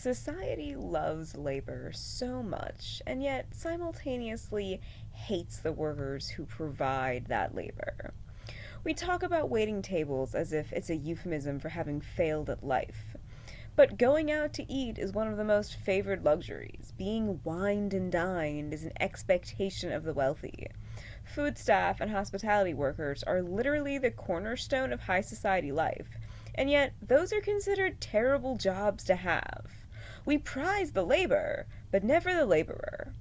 Society loves labor so much, and yet simultaneously hates the workers who provide that labor. We talk about waiting tables as if it's a euphemism for having failed at life. But going out to eat is one of the most favored luxuries. Being wined and dined is an expectation of the wealthy. Food staff and hospitality workers are literally the cornerstone of high society life, and yet those are considered terrible jobs to have. We prize the labor, but never the laborer.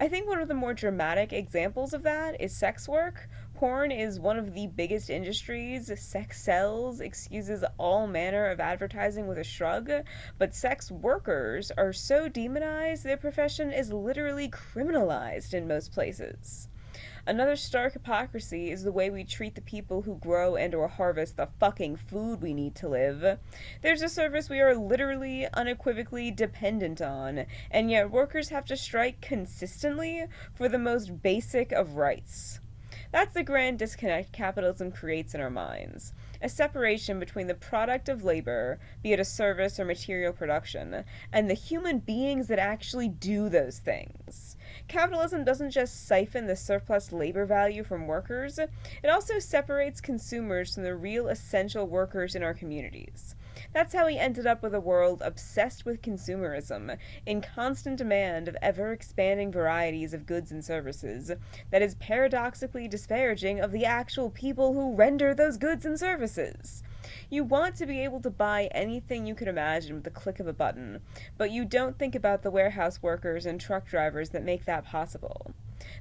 I think one of the more dramatic examples of that is sex work. Porn is one of the biggest industries. Sex sells, excuses all manner of advertising with a shrug, but sex workers are so demonized their profession is literally criminalized in most places. Another stark hypocrisy is the way we treat the people who grow and or harvest the fucking food we need to live. There's a service we are literally unequivocally dependent on, and yet workers have to strike consistently for the most basic of rights. That's the grand disconnect capitalism creates in our minds. A separation between the product of labor, be it a service or material production, and the human beings that actually do those things. Capitalism doesn't just siphon the surplus labor value from workers, it also separates consumers from the real essential workers in our communities. That's how we ended up with a world obsessed with consumerism, in constant demand of ever expanding varieties of goods and services, that is paradoxically disparaging of the actual people who render those goods and services. You want to be able to buy anything you could imagine with the click of a button, but you don't think about the warehouse workers and truck drivers that make that possible.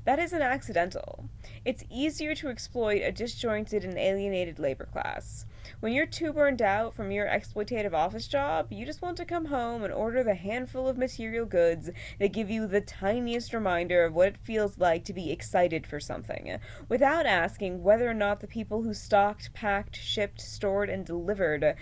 That isn't accidental. It's easier to exploit a disjointed and alienated labor class. When you're too burned out from your exploitative office job, you just want to come home and order the handful of material goods that give you the tiniest reminder of what it feels like to be excited for something, without asking whether or not the people who stocked, packed, shipped, stored, and delivered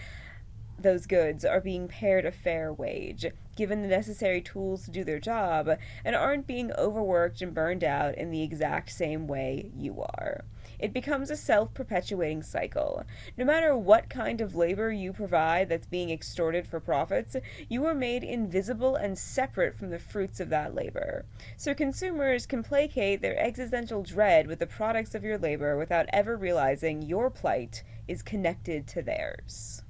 those goods are being paid a fair wage, given the necessary tools to do their job, and aren't being overworked and burned out in the exact same way you are. It becomes a self perpetuating cycle. No matter what kind of labor you provide that's being extorted for profits, you are made invisible and separate from the fruits of that labor. So consumers can placate their existential dread with the products of your labor without ever realizing your plight is connected to theirs.